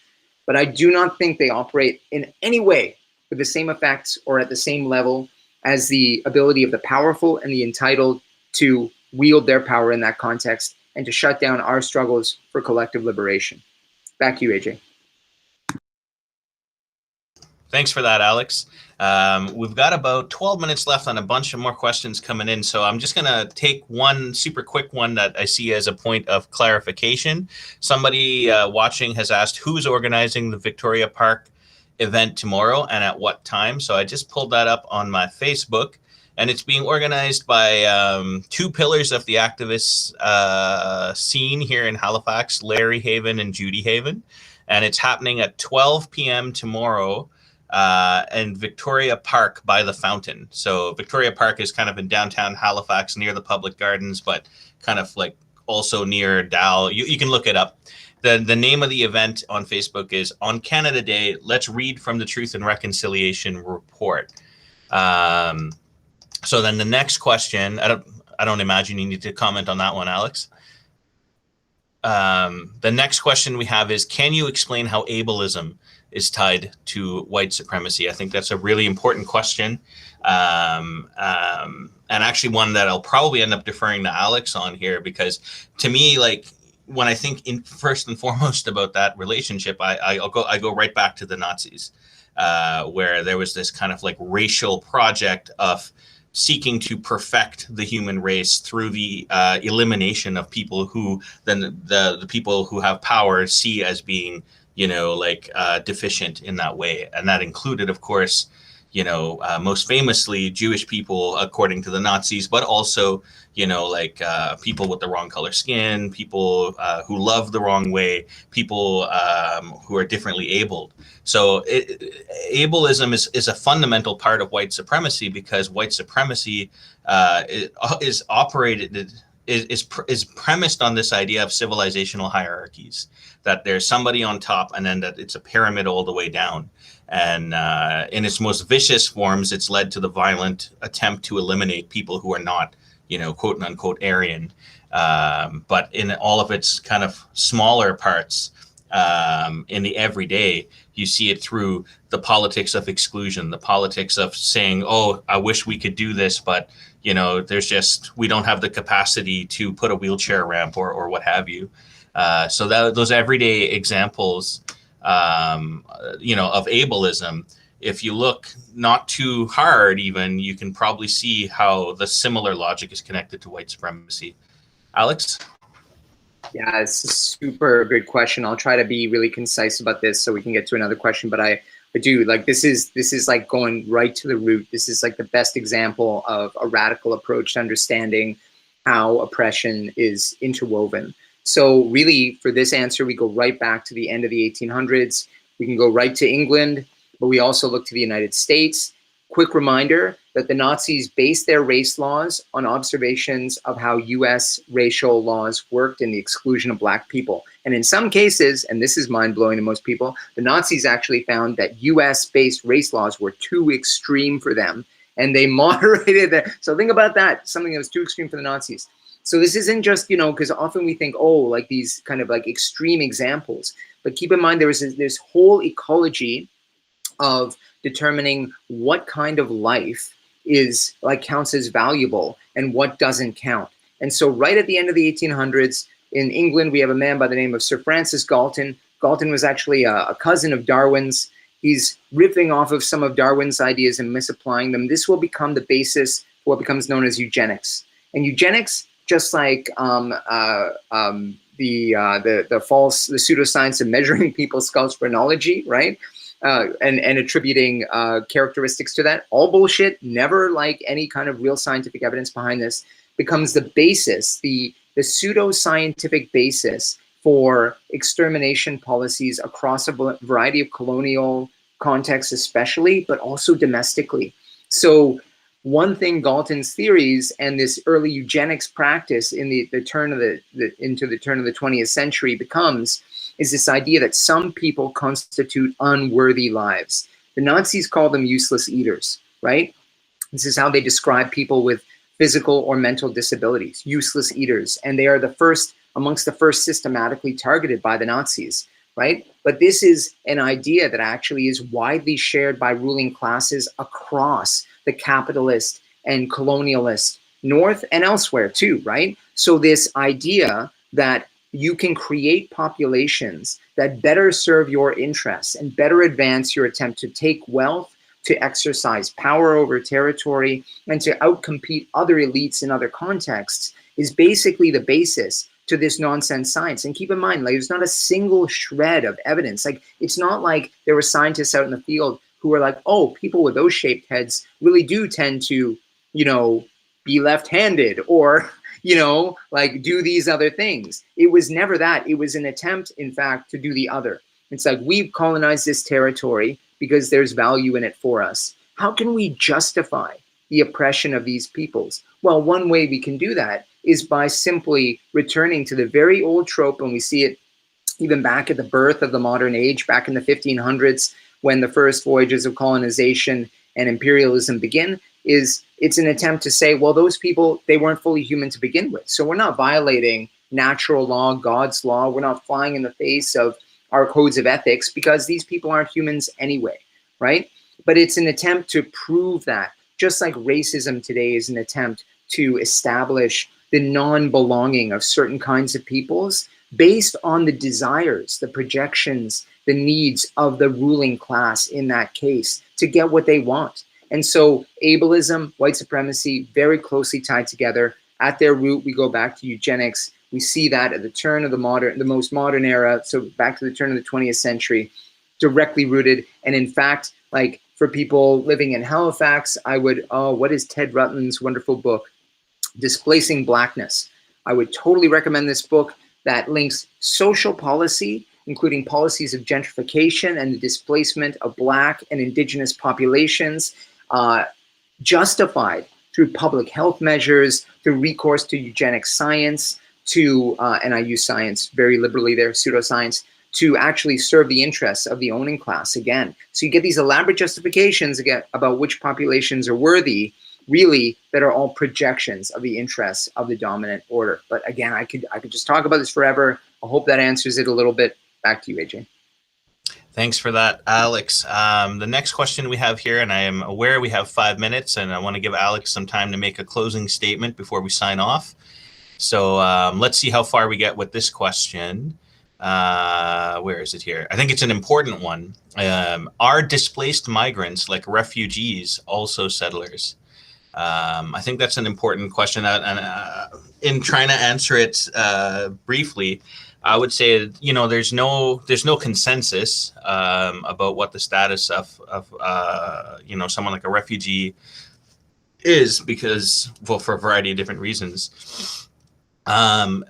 But I do not think they operate in any way with the same effects or at the same level as the ability of the powerful and the entitled to wield their power in that context and to shut down our struggles for collective liberation. Back to you, AJ. Thanks for that, Alex. We've got about 12 minutes left on a bunch of more questions coming in. So I'm just going to take one super quick one that I see as a point of clarification. Somebody watching has asked who's organizing the Victoria Park event tomorrow and at what time. So I just pulled that up on my Facebook. and it's being organized by two pillars of the activist scene here in Halifax, Larry Haven and Judy Haven, and it's happening at 12 p.m. tomorrow in Victoria Park by the fountain. So Victoria Park is kind of in downtown Halifax near the public gardens, but kind of like also near Dal. You can look it up. The name of the event on Facebook is On Canada Day, Let's Read from the Truth and Reconciliation Report. So then the next question, I don't imagine you need to comment on that one, Alex. The next question we have is, can you explain how ableism is tied to white supremacy? I think that's a really important question. And actually one that I'll probably end up deferring to Alex on here, because to me, like, when I think first and foremost about that relationship, I go right back to the Nazis, where there was this kind of like racial project of seeking to perfect the human race through the elimination of people who then the people who have power see as being, you know, like deficient in that way. And that included, of course, you know, most famously Jewish people, according to the Nazis, but also, you know, like people with the wrong color skin, people who love the wrong way, people who are differently abled. So ableism is a fundamental part of white supremacy, because white supremacy is premised on this idea of civilizational hierarchies, that there's somebody on top and then that it's a pyramid all the way down. And in its most vicious forms, it's led to the violent attempt to eliminate people who are not, you know, quote unquote Aryan. But in all of its kind of smaller parts, in the everyday, you see it through the politics of exclusion, the politics of saying, oh, I wish we could do this, but, you know, we don't have the capacity to put a wheelchair ramp or what have you. So those everyday examples, you know, of ableism, if you look not too hard even, you can probably see how the similar logic is connected to white supremacy. Alex? Yeah, it's a super good question. I'll try to be really concise about this so we can get to another question. But I do, like, this is like going right to the root. This is like the best example of a radical approach to understanding how oppression is interwoven. So really, for this answer, we go right back to the end of the 1800s. We can go right to England, but we also look to the United States. Quick reminder that the Nazis based their race laws on observations of how US racial laws worked in the exclusion of Black people. And in some cases, and this is mind-blowing to most people, the Nazis actually found that US-based race laws were too extreme for them, and they moderated that. So think about that, something that was too extreme for the Nazis. So this isn't just, you know, because often we think, oh, like these kind of like extreme examples, but keep in mind there is this whole ecology of determining what kind of life is like counts as valuable and what doesn't count. And so right at the end of the 1800s in England, we have a man by the name of Sir Francis Galton. Galton was actually a cousin of Darwin's. He's riffing off of some of Darwin's ideas and misapplying them. This will become the basis for what becomes known as eugenics. And eugenics, just like the pseudoscience of measuring people's skulls for phrenology, right? And attributing characteristics to that, all bullshit, never like any kind of real scientific evidence behind this, becomes the basis, the pseudo-scientific basis for extermination policies across a variety of colonial contexts especially, but also domestically. So one thing Galton's theories and this early eugenics practice in the turn of the 20th century becomes is this idea that some people constitute unworthy lives. The Nazis call them useless eaters, right? This is how they describe people with physical or mental disabilities, useless eaters. And they are the first, amongst the first systematically targeted by the Nazis, right? But this is an idea that actually is widely shared by ruling classes across the capitalist and colonialist North and elsewhere too, right? So this idea that you can create populations that better serve your interests and better advance your attempt to take wealth, to exercise power over territory, and to outcompete other elites in other contexts is basically the basis to this nonsense science. And keep in mind, like, there's not a single shred of evidence. Like, it's not like there were scientists out in the field who were like, oh, people with those shaped heads really do tend to you know, be left-handed or, you know, like do these other things. It was never that. It was an attempt, in fact, to do the other. It's like, we've colonized this territory because there's value in it for us. How can we justify the oppression of these peoples? Well, one way we can do that is by simply returning to the very old trope, and we see it even back at the birth of the modern age, back in the 1500s, when the first voyages of colonization and imperialism begin, it's an attempt to say, well, those people, they weren't fully human to begin with. So we're not violating natural law, God's law. We're not flying in the face of our codes of ethics because these people aren't humans anyway, right? But it's an attempt to prove that, just like racism today is an attempt to establish the non-belonging of certain kinds of peoples based on the desires, the projections, the needs of the ruling class in that case to get what they want. And so ableism, white supremacy, very closely tied together. At their root, we go back to eugenics. We see that at the turn of the most modern era, so back to the turn of the 20th century, directly rooted. And in fact, like for people living in Halifax, I would, what is Ted Rutland's wonderful book, Displacing Blackness? I would totally recommend this book that links social policy, including policies of gentrification and the displacement of Black and Indigenous populations, justified through public health measures, through recourse to eugenic science, to, and I use science very liberally there, pseudoscience, to actually serve the interests of the owning class again. So you get these elaborate justifications again about which populations are worthy, really, that are all projections of the interests of the dominant order. But again, I could just talk about this forever. I hope that answers it a little bit. Back to you, AJ. Thanks for that, Alex. The next question we have here, and I am aware we have 5 minutes, and I want to give Alex some time to make a closing statement before we sign off. So let's see how far we get with this question. Where is it here? I think it's an important one. Are displaced migrants, like refugees, also settlers? I think that's an important question. And in trying to answer it briefly, I would say, you know, there's no consensus about what the status of you know, someone like a refugee is, because, well, for a variety of different reasons. From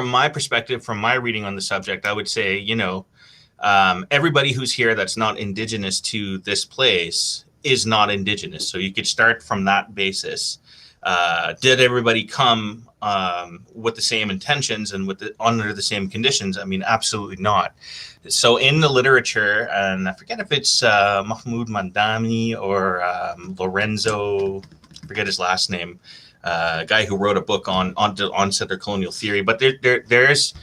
my perspective, from my reading on the subject, I would say, you know, everybody who's here that's not indigenous to this place is not indigenous. So you could start from that basis. Did everybody come with the same intentions and under the same conditions? I mean, absolutely not. So in the literature, and I forget if it's Mahmoud Mandani or Lorenzo, I forget his last name, a guy who wrote a book on settler colonial theory. But there's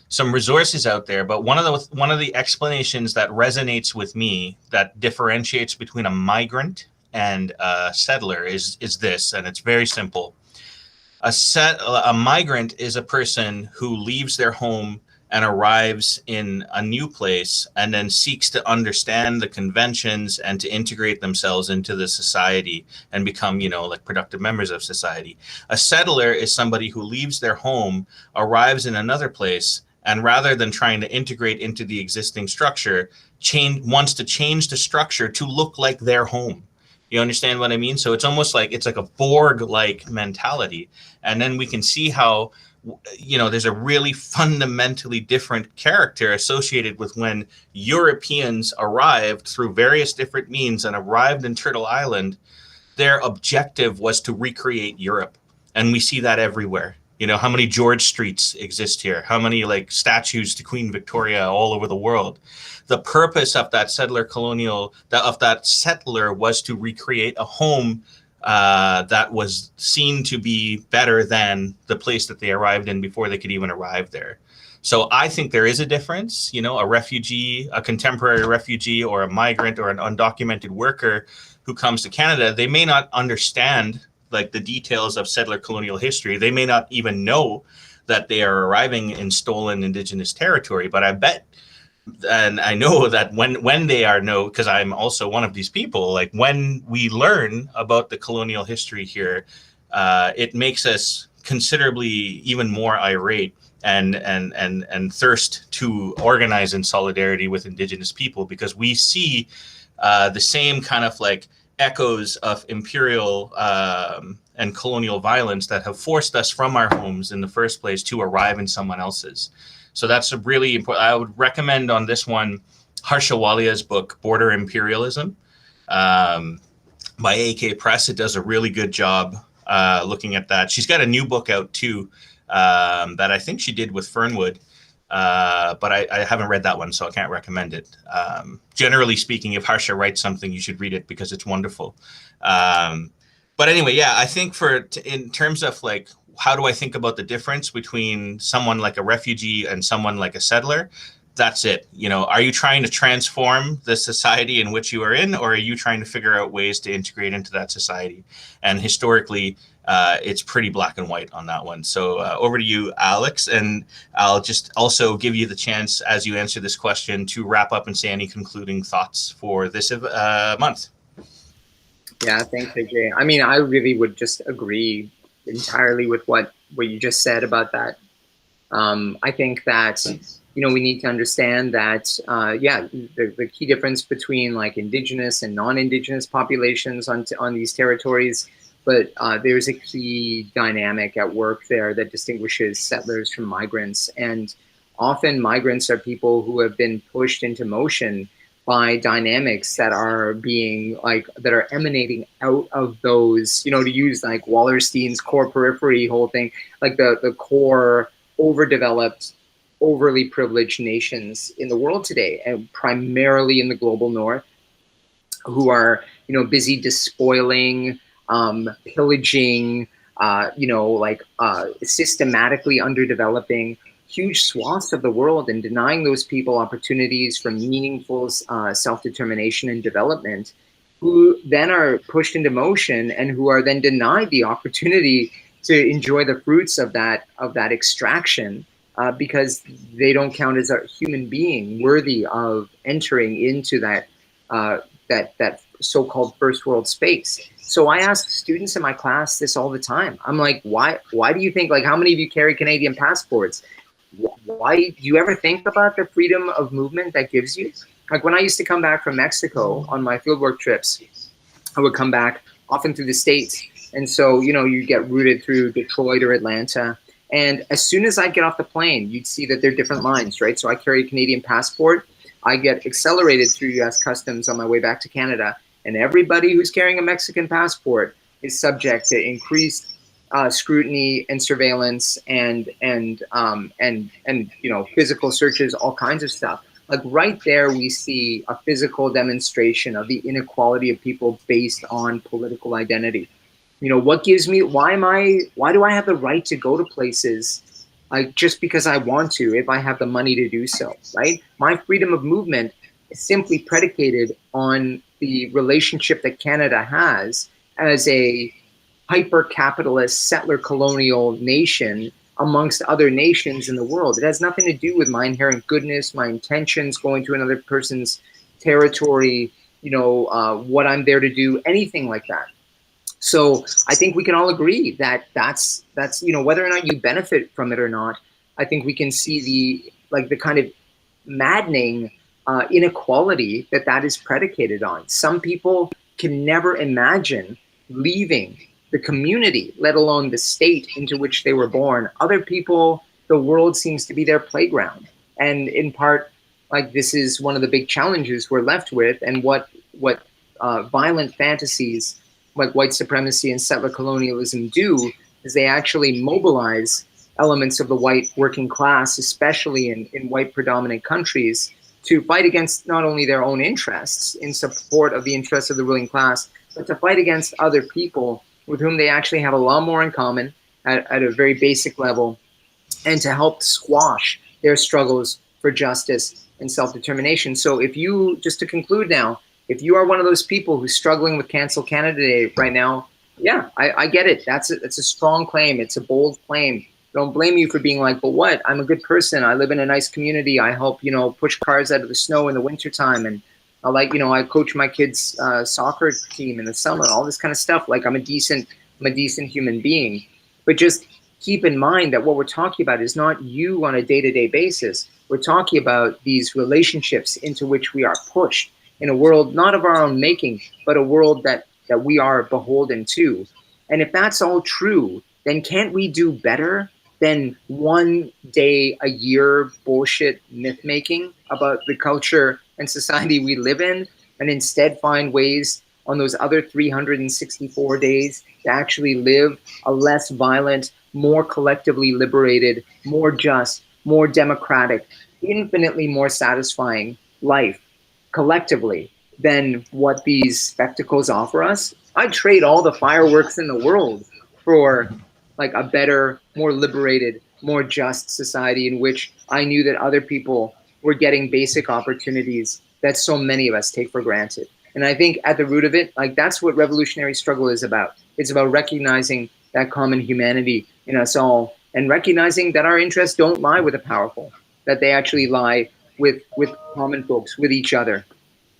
some resources out there. But one of the explanations that resonates with me, that differentiates between a migrant and a settler, is this, and it's very simple. A migrant is a person who leaves their home and arrives in a new place and then seeks to understand the conventions and to integrate themselves into the society and become, you know, like productive members of society. A settler is somebody who leaves their home, arrives in another place, and rather than trying to integrate into the existing structure, wants to change the structure to look like their home. You understand what I mean? So it's almost like it's like a Borg-like mentality. And then we can see how, you know, there's a really fundamentally different character associated with when Europeans arrived through various different means and arrived in Turtle Island. Their objective was to recreate Europe. And we see that everywhere. You know, how many George Streets exist here? How many like statues to Queen Victoria all over the world? The purpose of that settler was to recreate a home that was seen to be better than the place that they arrived in before they could even arrive there. So I think there is a difference. You know, a refugee, a contemporary refugee, or a migrant, or an undocumented worker who comes to Canada, they may not understand like the details of settler colonial history. They may not even know that they are arriving in stolen Indigenous territory. But I bet, and I know that when they are because I'm also one of these people, like when we learn about the colonial history here, it makes us considerably even more irate and thirst to organize in solidarity with Indigenous people, because we see the same kind of like echoes of imperial and colonial violence that have forced us from our homes in the first place to arrive in someone else's. So that's a really important. I would recommend on this one Harsha Walia's book, Border Imperialism, by AK Press. It does a really good job looking at that. She's got a new book out too that I think she did with Fernwood, but I haven't read that one, so I can't recommend it. Generally speaking, if Harsha writes something, you should read it because it's wonderful. But anyway, yeah, I think in terms of like, how do I think about the difference between someone like a refugee and someone like a settler? That's it. You know, are you trying to transform the society in which you are in, or are you trying to figure out ways to integrate into that society? And historically, it's pretty black and white on that one. So over to you, Alex, and I'll just also give you the chance as you answer this question to wrap up and say any concluding thoughts for this month. Yeah, thanks, AJ. I mean, I really would just agree entirely with what you just said about that. I think that, you know, we need to understand that, yeah, the key difference between like indigenous and non-indigenous populations on these territories, but there's a key dynamic at work there that distinguishes settlers from migrants. And often migrants are people who have been pushed into motion by dynamics that are being that are emanating out of those, you know, to use like Wallerstein's core periphery whole thing, like the core overdeveloped, overly privileged nations in the world today, and primarily in the global north, who are, you know, busy despoiling, pillaging, you know, like systematically underdeveloping huge swaths of the world and denying those people opportunities for meaningful self-determination and development, who then are pushed into motion and who are then denied the opportunity to enjoy the fruits of that extraction because they don't count as a human being worthy of entering into that that so-called first world space. So I ask students in my class this all the time. I'm like, why do you think, like, how many of you carry Canadian passports? Why do you ever think about the freedom of movement that gives you? Like when I used to come back from Mexico on my fieldwork trips, I would come back often through the States. And so, you know, you get routed through Detroit or Atlanta. And as soon as I'd get off the plane, you'd see that there are different lines, right? So I carry a Canadian passport. I get accelerated through US Customs on my way back to Canada. And everybody who's carrying a Mexican passport is subject to increased scrutiny and surveillance and you know, physical searches, all kinds of stuff. Like right there, we see a physical demonstration of the inequality of people based on political identity. You know, what gives me, why do I have the right to go to places like just because I want to, if I have the money to do so, right? My freedom of movement is simply predicated on the relationship that Canada has as a hyper-capitalist settler colonial nation amongst other nations in the world. It has nothing to do with my inherent goodness, my intentions going to another person's territory, you know, what I'm there to do, anything like that. So I think we can all agree that that's, you know, whether or not you benefit from it or not, I think we can see the kind of maddening inequality that is predicated on. Some people can never imagine leaving the community, let alone the state into which they were born. Other people, the world seems to be their playground. And in part, like, this is one of the big challenges we're left with, and what violent fantasies like white supremacy and settler colonialism do is they actually mobilize elements of the white working class, especially in white predominant countries, to fight against not only their own interests in support of the interests of the ruling class, but to fight against other people with whom they actually have a lot more in common at a very basic level, and to help squash their struggles for justice and self-determination. So if you, just to conclude now, if you are one of those people who's struggling with Cancel Canada Day right now, yeah, I get it. It's a strong claim. It's a bold claim. I don't blame you for being like, but what? I'm a good person. I live in a nice community. I help, you know, push cars out of the snow in the wintertime. And I like, you know, I coach my kids' soccer team in the summer, all this kind of stuff. Like I'm a decent human being. But just keep in mind that what we're talking about is not you on a day-to-day basis. We're talking about these relationships into which we are pushed in a world not of our own making, but a world that that we are beholden to. And if that's all true, then can't we do better than one day a year bullshit myth making about the culture and society we live in, and instead find ways on those other 364 days to actually live a less violent, more collectively liberated, more just, more democratic, infinitely more satisfying life collectively than what these spectacles offer us? I'd trade all the fireworks in the world for like a better, more liberated, more just society in which I knew that other people were getting basic opportunities that so many of us take for granted. And I think at the root of it, like that's what revolutionary struggle is about. It's about recognizing that common humanity in us all and recognizing that our interests don't lie with the powerful, that they actually lie with common folks, with each other,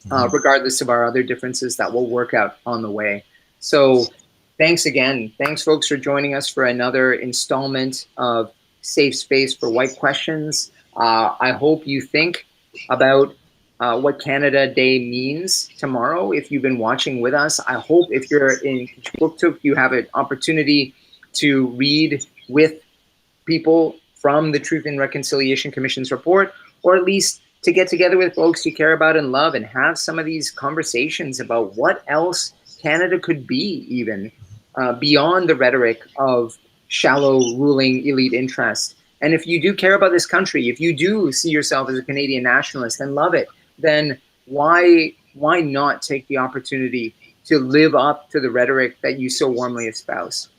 regardless of our other differences that will work out on the way. So thanks again. Thanks, folks, for joining us for another installment of Safe Space for White Questions. I hope you think about what Canada Day means tomorrow. If you've been watching with us, I hope if you're in Kishkuk, you have an opportunity to read with people from the Truth and Reconciliation Commission's report, or at least to get together with folks you care about and love and have some of these conversations about what else Canada could be, even beyond the rhetoric of shallow ruling elite interest. And if you do care about this country, if you do see yourself as a Canadian nationalist and love it, then why not take the opportunity to live up to the rhetoric that you so warmly espouse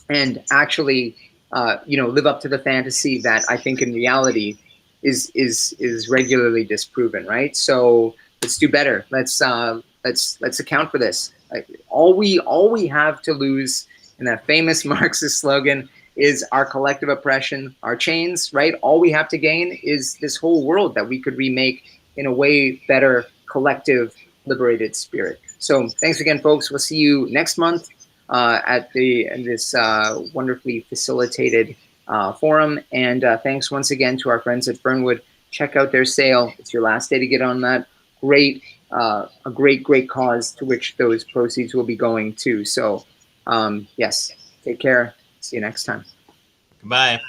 and actually live up to the fantasy that I think in reality is regularly disproven, right? So let's do better. Let's account for this. All we have to lose, in that famous Marxist slogan, is our collective oppression, our chains, right? All we have to gain is this whole world that we could remake in a way better, collective, liberated spirit. So thanks again, folks. We'll see you next month at this wonderfully facilitated forum. And thanks once again to our friends at Fernwood. Check out their sale. It's your last day to get on that. A great cause to which those proceeds will be going to. So yes, take care. See you next time. Goodbye.